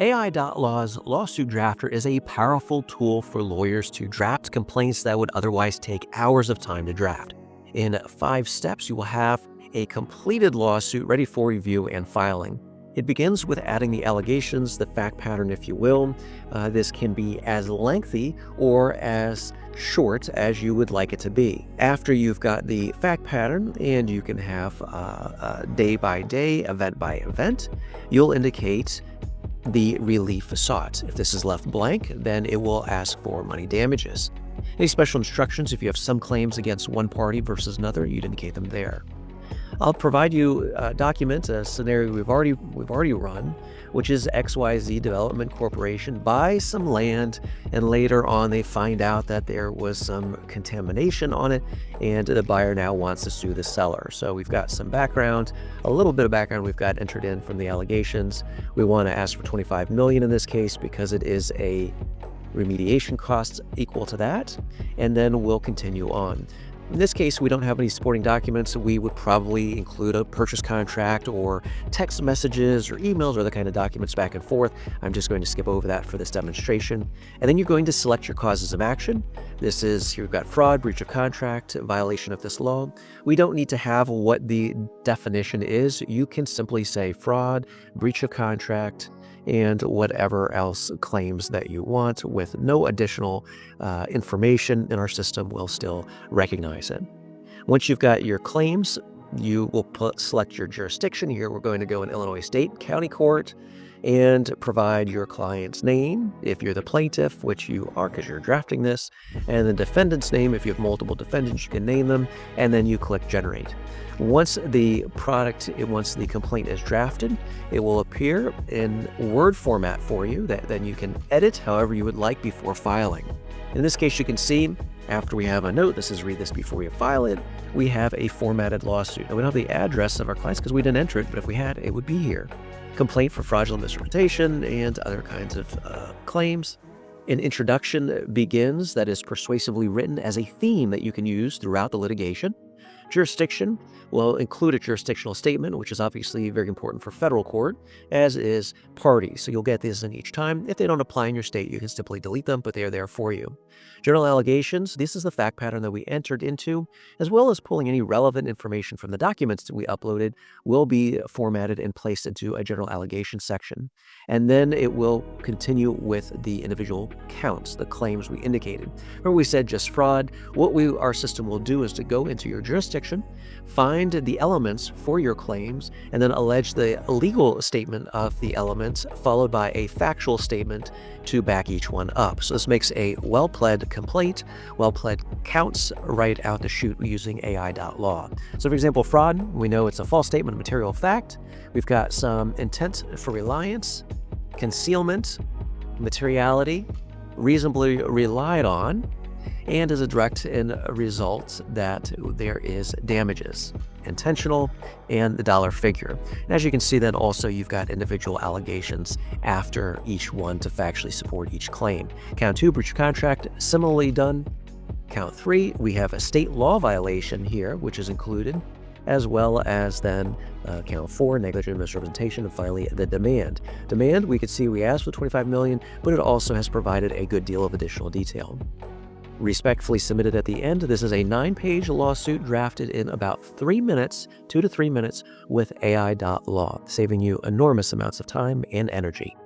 AI.Law's lawsuit drafter is a powerful tool for lawyers to draft complaints that would otherwise take hours of time to draft. In 5 steps, you will have a completed lawsuit ready for review and filing. It begins with adding the allegations, the fact pattern, if you will. This can be as lengthy or as short as you would like it to be. After you've got the fact pattern and you can have day by day, event by event, you'll indicate the relief sought. If this is left blank, then it will ask for money damages. Any special instructions, if you have some claims against one party versus another, you'd indicate them there. I'll provide you a document, a scenario we've already run, which is XYZ Development Corporation buys some land, and later on they find out that there was some contamination on it, and the buyer now wants to sue the seller. So we've got some background, a little bit of background we've got entered in from the allegations. We want to ask for $25 million in this case because it is a remediation cost equal to that, and then we'll continue on. In this case, we don't have any supporting documents. We would probably include a purchase contract or text messages or emails or other kind of documents back and forth. I'm just going to skip over that for this demonstration. And then you're going to select your causes of action. This is, here we've got fraud, breach of contract, violation of this law. We don't need to have what the definition is. You can simply say fraud, breach of contract, and whatever else claims that you want with no additional information, and our system will still recognize it. Once you've got your claims, you will select your jurisdiction. Here we're going to go in Illinois State County Court and provide your client's name if you're the plaintiff, which you are because you're drafting this, and the defendant's name. If you have multiple defendants, you can name them, and then you click generate. Once the complaint is drafted, it will appear in Word format for you that then you can edit however you would like before filing. In this case, you can see after we have a note, this is read this before you file it, we have a formatted lawsuit. Now, we don't have the address of our clients because we didn't enter it, but if we had, it would be here. Complaint for fraudulent misrepresentation and other kinds of claims. An introduction begins that is persuasively written as a theme that you can use throughout the litigation. Jurisdiction will include a jurisdictional statement, which is obviously very important for federal court, as is parties. So you'll get this in each time. If they don't apply in your state, you can simply delete them, but they are there for you. General allegations, this is the fact pattern that we entered into, as well as pulling any relevant information from the documents that we uploaded will be formatted and placed into a general allegation section. And then it will continue with the individual counts, the claims we indicated. Remember we said just fraud. What our system will do is to go into your jurisdiction, find the elements for your claims, and then allege the legal statement of the elements, followed by a factual statement to back each one up. So this makes a well-pled complaint. Well-pled counts right out the chute using AI.Law. So for example, fraud, we know it's a false statement of material fact. We've got some intent for reliance, concealment, materiality, reasonably relied on, and as a direct end result that there is damages, intentional, and the dollar figure. And as you can see, then also you've got individual allegations after each one to factually support each claim. Count 2, breach of contract, similarly done. Count 3, we have a state law violation here, which is included, as well as then count 4, negligent misrepresentation, and finally the demand. Demand, we could see we asked for $25 million, but it also has provided a good deal of additional detail. Respectfully submitted at the end. This is a 9-page lawsuit drafted in about 3 minutes, 2 to 3 minutes with AI.Law, saving you enormous amounts of time and energy.